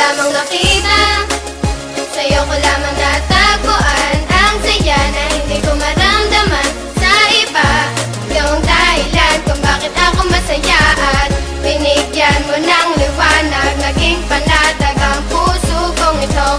lamang nakita, sa'yo ko lamang natagpuan ang saya na hindi ko maramdaman sa iba. Ikaw ang dahilan kung bakit ako masaya at binigyan mo ng liwanag, naging panatag ang puso kong ito.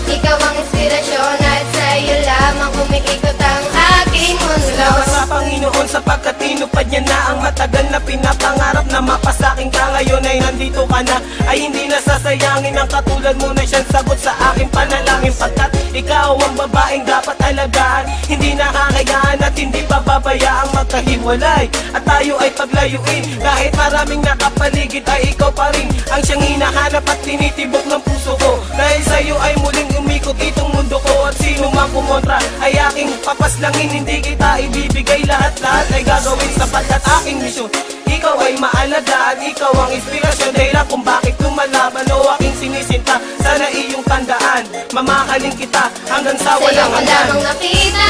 Ikaw ang inspirasyon at sa'yo lamang umiikot ang aking mundo. Salamat sa Panginoon sapagkat tinupad niya na ang matagal na pinapangarap na mapasakin ka. Ngayon ay nandito ka na, ay hindi nasasayangin ang katulad mo na siyang sagot sa aking panalangin. Pagkat ikaw ang babaeng dapat alagaan, hindi nakakayaan at hindi pababayaang magkahiwalay at tayo ay paglayuin. Kahit maraming nakapaligid ay ikaw pa rin ang siyang hinahanap at tinitibok ng puso ko. Dahil sa'yo ay muling umikot itong mundo ko at sino mang kumontra ay aking papaslangin. Hindi kita ibibigay, lahat-lahat ay gagawin sapagkat aking misyon. Ikaw ay maalaga at ikaw ang inspirasyon, dahilan kung bakit lumalaban o aking sinisinta. Sana iyong tandaan, mamahalin kita hanggang sa Sa'yo walang ko hanggan. lamang nakita,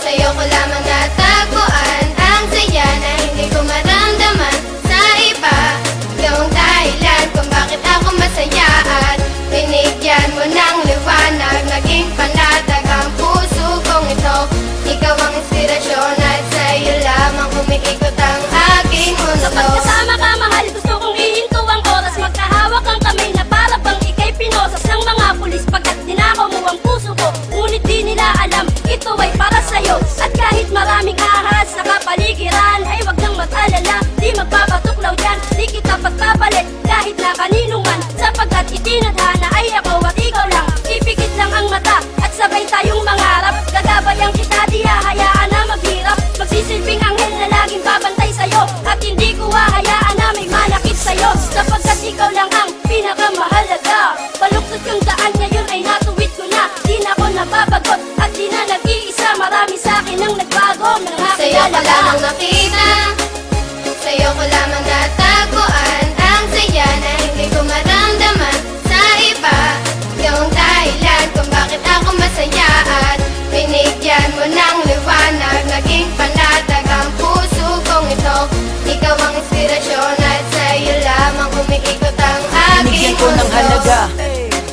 sa'yo ko lamang natagpuan ang saya na hindi ko maramdaman sa iba. Ikaw ang dahilan kung bakit ako masaya at binigyan mo ng liwanag, naging panatag ang puso kong ito. Ikaw ang inspirasyon at sa'yo lamang umiikot ang aking mundo. Kapag kasama ka, mahal, gusto kong ihinto ang oras. Magkahawak ang kamay na para bang ika'y pinosas ng mga pulis. Pagkat dinakaw mo ang puso ko, ngunit di nila alam ito ay para sa'yo. At kahit maraming ahas sa kapaligiran, ay wag nang mag-alala, di magpapatuklaw dyan. Di kita pagpapalit kahit na kanino man, sapagkat itinadhana ay ako at ikaw lang. Ipikit lang ang mata at sabay tayong mangarap. Gagabayan kita, di hahayaan na maghirap. Magsisilbing anghel na laging babantay sa'yo, at hindi ko hahayaan na may manakit sa'yo, sapagkat ikaw lang ang pinakamahalaga. Baluktot yung daan ngayon ay natuwid ko na, di na ako nababagot at di na nag-iisa. Marami sa'kin ang nagbago nang Sa'yo ko nakilala ka. lamang nakita, sa'yo ko lamang natagpuan ang saya na hindi ko maramdaman sa iba. Ikaw ang dahilan kung bakit ako masaya at binigyan mo ng liwanag, naging panatag ang puso kong ito. Ikaw ang inspirasyon at sa'yo lamang umiikot ang aking Binigyan ko ng mundo. halaga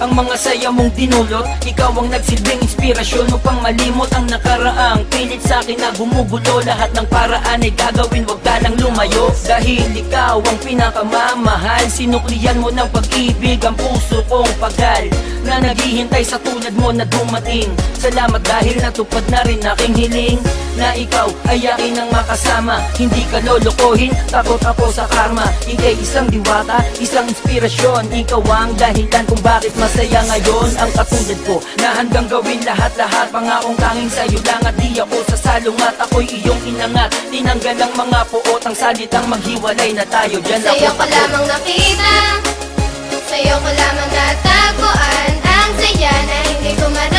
ang mga saya mong dinulot. Ikaw ang nagsilbing inspirasyon upang malimot ang nakaraang pilit sa akin na gumugulo. Lahat ng paraan ay gagawin, wag ka lang lumayo. Dahil ikaw ang pinakamamahal, sinuklian mo ng pag-ibig ang puso kong pagal na naghihintay sa tulad mo na dumating. Salamat dahil natupad na rin aking hiling na ikaw ay akin ang makasama. Hindi ka lolokohin, takot ako sa karma. Ika'y isang diwata, isang inspirasyon. Ikaw ang dahilan kung bakit masaya ngayon ang katulad ko, na hanggang gawin lahat-lahat. Pangakong tanging sa'yo lang at di ako sasalungat. Ako'y iyong inangat, tinanggal ang mga puot, ang salitang maghiwalay na tayo. Diyan ako Sa'yo ko takot. lamang nakita, sa'yo ko lamang natagpuan ang saya na hindi ko maramdaman